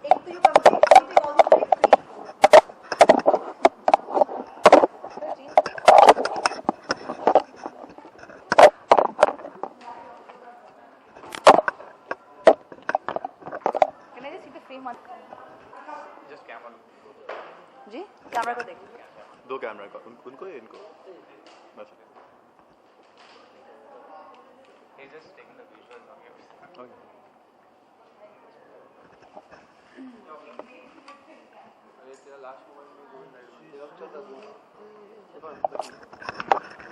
एक तो you come to take all the breaks free. Can I just see the frame one? Just camera. Ji camera को देख दो camera का उनको या इनको बस He's just taking the visuals on yours. okay.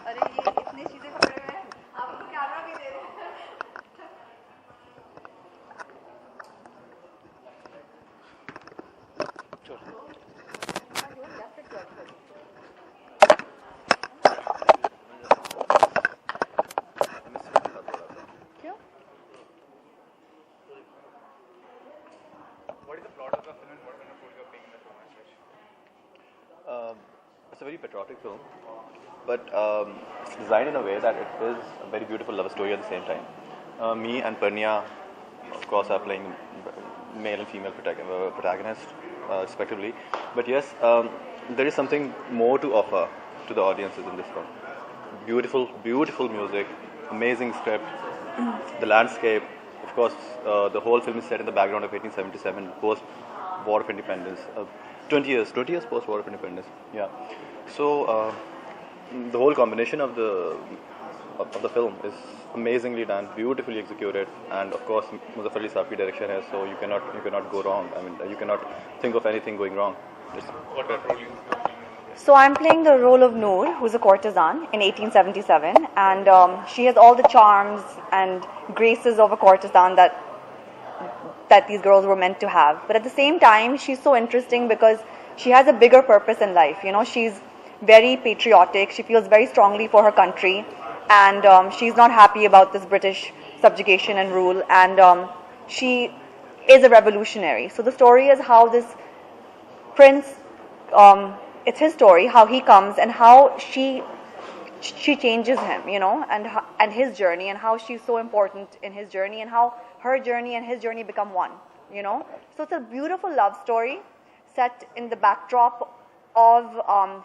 अरे ये इतनी चीजें पकड़े हुए हैं आपको कैमरा भी दे रहे हैं क्यों What is the plot of the film and what kind of role you're playing in the film as such? It's a very patriotic film, but it's designed in a way that it is a very beautiful love story at the same time. Me and Pernia, of course, are playing male and female protagonists, respectively. But yes, there is something more to offer to the audiences in this film. Beautiful, beautiful music, amazing script, the landscape. Of course, the whole film is set in the background of 1877, post-war of independence. 20 years post-war of independence. Yeah. So the whole combination of the film is amazingly done, beautifully executed, and of course Muzaffar Ali Sahab ki direction hai, so you cannot go wrong. I mean, you cannot think of anything going wrong. What role you're playing? So I'm playing the role of Noor, who's a courtesan in 1877, and she has all the charms and graces of a courtesan that these girls were meant to have. But at the same time, she's so interesting because she has a bigger purpose in life. You know, she's very patriotic. She feels very strongly for her country, and she's not happy about this British subjugation and rule. And she is a revolutionary. So the story is how this prince. It's his story, how he comes and how she changes him, you know, and his journey, and how she's so important in his journey, and how her journey and his journey become one, you know. So it's a beautiful love story set in the backdrop of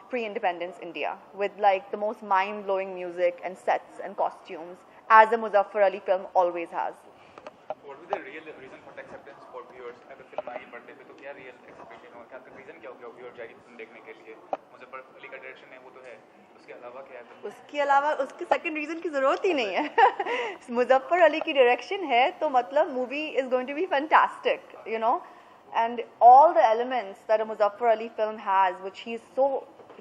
pre-independence India, with like the most mind-blowing music and sets and costumes, as a Muzaffar Ali film always has. What was the real reason for the acceptance for viewers? अगर film आई birthday पे तो क्या real expectation हो? क्या reason क्या हो गया viewer जाएगी फिल्म देखने के लिए? मुजफ्फर अली का डायरेक्शन है वो तो है, उसके अलावा क्या है? उसके अलावा उसके सेकंड रीजन की जरूरत ही नहीं है मुजफ्फर अली की डायरेक्शन है तो मतलब movie is going to be fantastic, you know, and all the elements that a Muzaffar Ali film has, which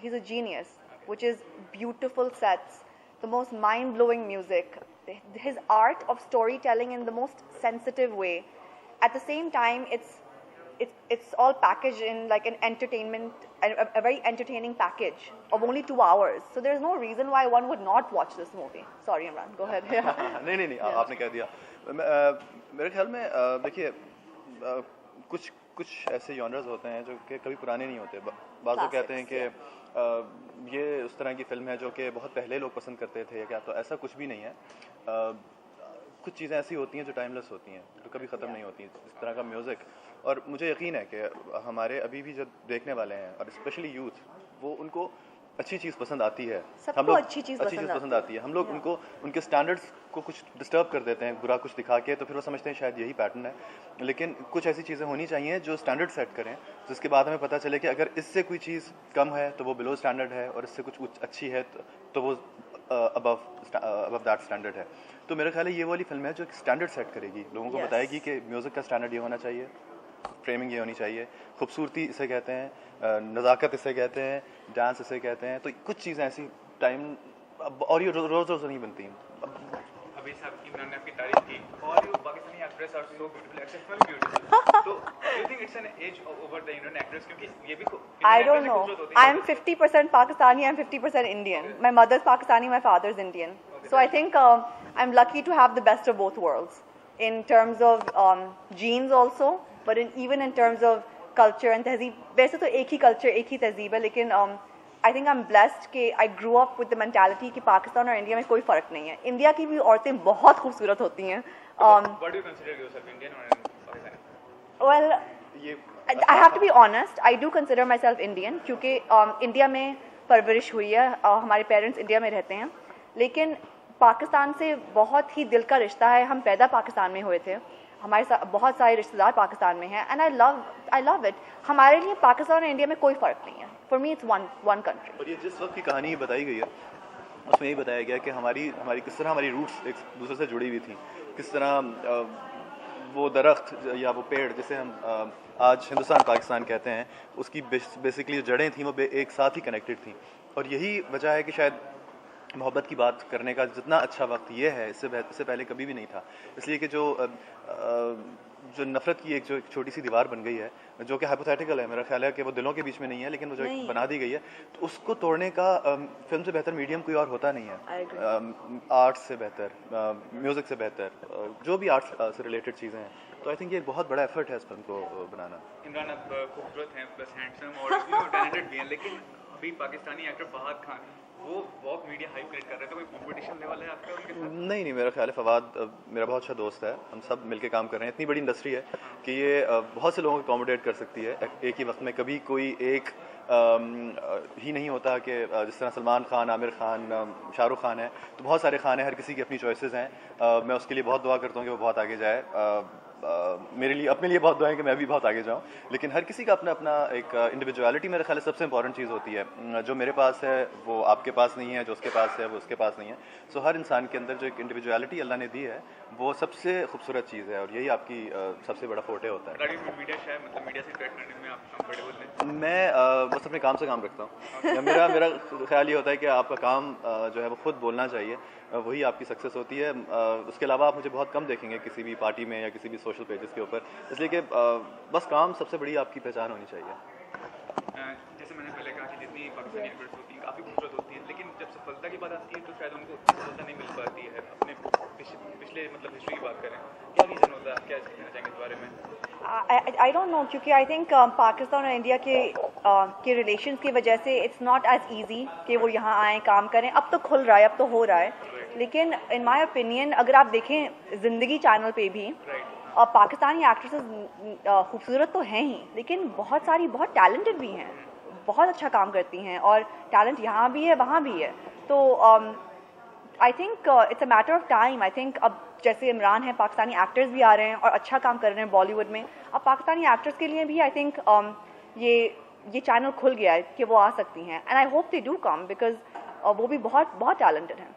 he's a genius, which is beautiful sets, the most mind-blowing music, his art of storytelling in the most sensitive way. At the same time, it's all packaged in like an entertainment, a very entertaining package of only 2 hours. So there's no reason why one would not watch this movie. Sorry, Imran, go ahead. नहीं आपने कह दिया. मेरे ख्याल में देखिए कुछ ऐसे जॉनर्स होते हैं जो कि कभी पुराने नहीं होते. बाज़ लोग कहते हैं कि ये उस तरह की फिल्म है जो कि बहुत पहले लोग पसंद करते थे क्या, तो ऐसा कुछ भी नहीं है. कुछ चीज़ें ऐसी होती हैं जो टाइमलेस होती हैं, जो कभी ख़त्म नहीं होती. इस तरह का म्यूज़िक, और मुझे यकीन है कि हमारे अभी भी जो देखने वाले हैं, और स्पेशली यूथ, वो उनको अच्छी चीज़ पसंद आती है. हम लोग अच्छी चीज़ पसंद आती है. हम लोग उनको उनके स्टैंडर्ड्स को कुछ डिस्टर्ब कर देते हैं, बुरा कुछ दिखा के, तो फिर वो समझते हैं शायद यही पैटर्न है. लेकिन कुछ ऐसी चीज़ें होनी चाहिए जो स्टैंडर्ड सेट करें, जिसके बाद हमें पता चले कि अगर इससे कोई चीज़ कम है तो वो बिलो स्टैंडर्ड है, और इससे कुछ अच्छी है तो वो अबव दैट स्टैंडर्ड है. तो मेरा ख्याल है ये वाली फिल्म है जो स्टैंडर्ड सेट करेगी, लोगों को बताएगी कि म्यूज़िक का स्टैंडर्ड ये होना चाहिए, फ्रेमिंग ये होनी चाहिए, खूबसूरती इसे कहते हैं, नज़ाकत इसे कहते हैं, डांस इसे कहते हैं. तो कुछ चीज़ें ऐसी टाइम, और ये रोज़ नहीं बनती हैं. अभी साहब इमरान ने आपकी तारीफ की, all you Pakistani actors are so beautiful, exceptionally beautiful. So do you think it's an age over the Indian actress? क्योंकि ये भी I don't know. I'm 50% Pakistani, I'm 50% Indian. My mother's Pakistani, my father's Indian. So I think I'm lucky to have the best of both worlds in terms of genes also, but even in terms of culture and तहजीब. वैसे तो एक ही culture, एक ही तहजीब है, लेकिन I think I'm blessed कि I grew up with the mentality कि पाकिस्तान और इंडिया में कोई फ़र्क नहीं है. इंडिया की भी औरतें बहुत खूबसूरत होती हैं. What do you consider yourself, Indian or Pakistani? Well, ये I have to be honest, I do consider myself Indian क्योंकि इंडिया में परवरिश हुई है, हमारे पेरेंट्स इंडिया में रहते हैं, लेकिन पाकिस्तान से बहुत ही दिल का रिश्ता है। हम पैदा पाकिस्तान में हुए थे, हमारे बहुत सारे रिश्तेदार पाकिस्तान में हैं, एंड आई लव इट। हमारे लिए पाकिस्तान और इंडिया में कोई फ़र्क नहीं है। For me it's one country. और ये जिस वक्त की कहानी बताई गई है उसमें यही बताया गया कि हमारी किस तरह हमारी रूट्स एक दूसरे से जुड़ी हुई थी, किस तरह वो दरख्त या वो पेड़ जिसे हम आज हिंदुस्तान पाकिस्तान कहते हैं उसकी बेसिकली जड़ें थी वो एक साथ ही कनेक्टेड थी। और यही वजह है कि शायद मोहब्बत की बात करने का जितना अच्छा वक्त ये है इससे पहले कभी भी नहीं था। इसलिए कि जो नफ़रत की एक छोटी सी दीवार बन गई है, जो कि हाइपोथेटिकल है, मेरा ख्याल है कि वो दिलों के बीच में नहीं है, लेकिन वो जो एक बना दी गई है, तो उसको तोड़ने का फिल्म से बेहतर मीडियम कोई और होता नहीं है। आर्ट्स से बेहतर, म्यूज़िक से बेहतर, जो भी आर्ट्स से रिलेटेड चीज़ें हैं। तो आई थिंक ये एक बहुत बड़ा एफर्ट है इस फिल्म को बनाना। इमरान आप खूबसूरत हैं, प्लस हैंडसम और टैलेंटेड भी हैं, लेकिन अभी पाकिस्तानी एक्टर फवाद खान वो बहुत मीडिया हाइप क्रिएट कर रहे हैं, तो कोई कंपटीशन लेवल है आपका उनके साथ? नहीं, मेरा ख्याल है फवाद मेरा बहुत अच्छा दोस्त है, हम सब मिलके काम कर रहे हैं। इतनी बड़ी इंडस्ट्री है कि ये बहुत से लोगों को अकोमोडेट कर सकती है एक ही वक्त में। कभी कोई एक ही नहीं होता कि जिस तरह सलमान खान, आमिर खान, शाहरुख खान है, तो बहुत सारे खान हैं, हर किसी की अपनी चॉइसेस हैं। मैं उसके लिए बहुत दुआ करता हूँ कि वो बहुत आगे जाए। मेरे लिए अपने लिए बहुत दुआएं कि मैं भी बहुत आगे जाऊं, लेकिन हर किसी का अपना अपना एक इंडिविजुअलिटी मेरे ख्याल से सबसे इंपॉर्टेंट चीज़ होती है। जो मेरे पास है वो आपके पास नहीं है, जो उसके पास है वो उसके पास नहीं है। सो हर इंसान के अंदर जो एक इंडिविजुअलिटी अल्लाह ने दी है वो सबसे खूबसूरत चीज़ है, और यही आपकी सबसे बड़ा फोटे होता है। मीडिया शायद मतलब मीडिया से इंटरेक्ट करने में आप कंफर्टेबल हैं? मैं बस अपने काम से काम रखता हूँ। मेरा ख्याल ये होता है कि आपका काम जो है वो खुद बोलना चाहिए, वही आपकी सक्सेस होती है। उसके अलावा आप मुझे बहुत कम देखेंगे किसी भी पार्टी में या किसी भी सोशल पेजेस के ऊपर, इसलिए कि बस काम सबसे बड़ी आपकी पहचान होनी चाहिए। जैसे मैंने पहले कहा कि जितनी पाकिस्तानी एक्टर्स होती हैं काफ़ी खूबसूरत होती हैं, लेकिन जब सफलता की बात आती है तो शायद उनको सफलता नहीं मिल पाती है। अपने पिछले मतलब हिस्ट्री की बात करें, क्या रीज़न होता है, आप क्या कहना चाहेंगे इस बारे में? आई डोंट नो, क्योंकि आई थिंक पाकिस्तान और इंडिया के रिलेशंस की वजह से इट्स नॉट एज ईजी कि वो यहाँ आएँ काम करें। अब तो खुल रहा है, अब तो हो रहा है, लेकिन इन माय ओपिनियन अगर आप देखें ज़िंदगी चैनल पे भी पाकिस्तानी एक्ट्रेसेस खूबसूरत तो हैं ही, लेकिन बहुत सारी बहुत टैलेंटेड भी हैं, बहुत अच्छा काम करती हैं, और टैलेंट यहाँ भी है वहाँ भी है। तो I think it's a matter of time. I think अब जैसे इमरान है, पाकिस्तानी एक्टर्स भी आ रहे हैं और अच्छा काम कर रहे हैं बॉलीवुड में, अब पाकिस्तानी एक्टर्स के लिए भी आई थिंक ये चैनल खुल गया है कि वो आ सकती हैं, and I hope they do come, because वो भी बहुत बहुत टैलेंटेड हैं।